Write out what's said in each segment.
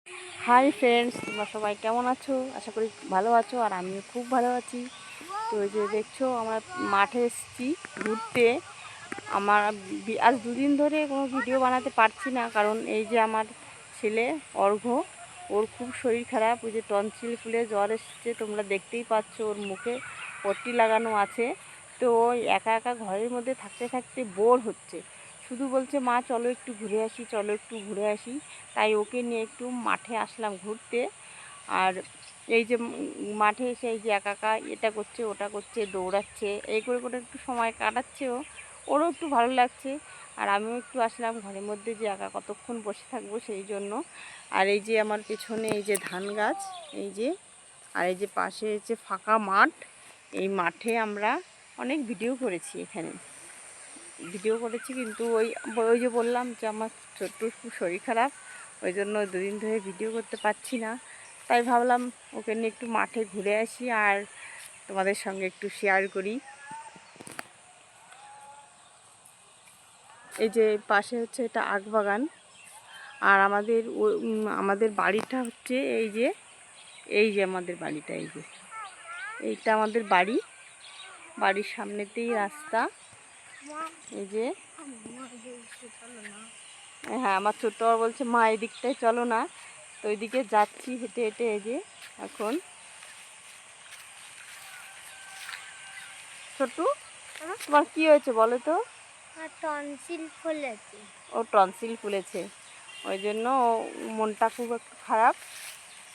Hi friends, তোমরা সবাই কেমন আছো? আশা করি ভালো আছো, আর আমিও খুব ভালো আছি। তো এই যে দেখছো, আমরা মাঠে এসেছি ঘুরতে। আমার আজ দুদিন ধরে কোনো ভিডিও বানাতে পারছি না, কারণ এই যে আমার ছেলে অর্ঘ্য, ওর খুব শরীর খারাপ। ওই যে টনসিল ফুলে জ্বর এসেছে, তোমরা দেখতেই পাচ্ছ, ওর মুখে পট্টি লাগানো আছে। তো ওই একা একা ঘরের মধ্যে থাকতে থাকতে বোর হচ্ছে, শুধু বলছে মা চলো একটু ঘুরে আসি, চলো একটু ঘুরে আসি। তাই ওকে নিয়ে একটু মাঠে আসলাম ঘুরতে। আর এই যে মাঠে এসে এই যে একা একা এটা করছে ওটা করছে, দৌড়াচ্ছে, এই করে করে একটু সময় কাটাচ্ছে। ওরও একটু ভালো লাগছে, আর আমিও একটু আসলাম ঘরের মধ্যে, যে একা কতক্ষণ বসে থাকবো সেই জন্য। আর এই যে আমার পেছনে এই যে ধান গাছ, এই যে, আর এই যে পাশে যে ফাঁকা মাঠ, এই মাঠে আমরা অনেক ভিডিও করেছি, এখানে ভিডিও করেছি। কিন্তু ওই ওই যে বললাম যে আমার ছোট্টুর খুব শরীর খারাপ, ওই জন্য দুদিন ধরে ভিডিও করতে পারছি না। তাই ভাবলাম ওকে নিয়ে একটু মাঠে ঘুরে আসি আর তোমাদের সঙ্গে একটু শেয়ার করি। এই যে পাশে হচ্ছে এটা আখ বাগান, আর আমাদের বাড়িটা হচ্ছে এই যে আমাদের বাড়িটা, এই যে এইটা আমাদের বাড়ি, বাড়ির সামনেতেই রাস্তা। এই যে হ্যাঁ, আমার ছোট্ট বলছে মা এই দিকটায় চলো না, তো ওইদিকে যাচ্ছি হেঁটে হেঁটে। এই যে এখন ছোট্টু, তোমার কি হয়েছে বলো তো? টনসিল ফুলেছে। ও টনসিল ফুলেছে, ওই জন্য মনটা খুব একটু খারাপ,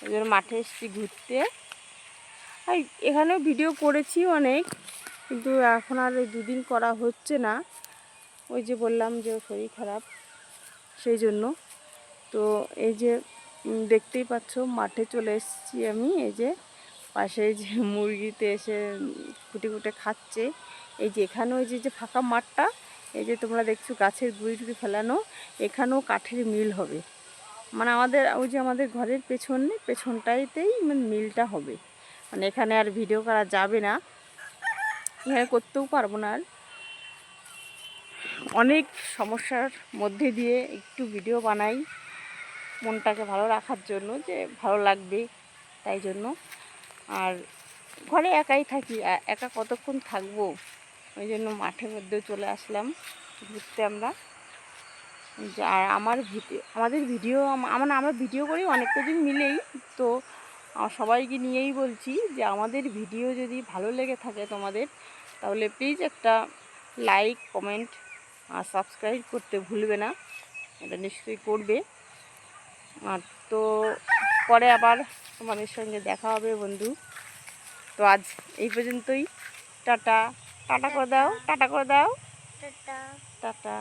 ওই জন্য মাঠে এসেছি ঘুরতে। আর এখানেও ভিডিও করেছি অনেক, কিন্তু এখন আর এই দুদিন করা হচ্ছে না। ওই যে বললাম যে শরীর খারাপ, সেই জন্য। তো এই যে দেখতেই পাচ্ছ মাঠে চলে এসেছি আমি। এই যে পাশে যে মুরগিতে এসে খুঁটে খুঁটে খাচ্ছে। এই যে এখানেও এই যে ফাঁকা মাঠটা, এই যে তোমরা দেখছো গাছের গুঁড়ি টুড়ি ফেলানো, এখানেও কাঠের মিল হবে। মানে আমাদের ওই যে আমাদের ঘরের পেছনটাইতেই মানে মিলটা হবে। মানে এখানে আর ভিডিও করা যাবে না, এখানে করতেও পারবো না। আর অনেক সমস্যার মধ্যে দিয়ে একটু ভিডিও বানাই, মনটাকে ভালো রাখার জন্য, যে ভালো লাগবে তাই জন্য। আর ঘরে একাই থাকি, একা কতক্ষণ থাকবো, ওই জন্য মাঠের মধ্যেও চলে আসলাম ঘুরতে আমরা। আর আমাদের ভিডিও আমরা ভিডিও করি অনেক কদিন মিলেই। তো সবাইকে নিয়েই বলছি যে আমাদের ভিডিও যদি ভালো লেগে থাকে তোমাদের, তাহলে প্লিজ একটা লাইক, কমেন্ট আর সাবস্ক্রাইব করতে ভুলবে না, এটা নিশ্চয়ই করবে। আর তো পরে আবার তোমাদের সঙ্গে দেখা হবে বন্ধু। তো আজ এই পর্যন্তই। টাটা, টাটা করে দাও, টাটা করে দাও, টাটা। টাটা।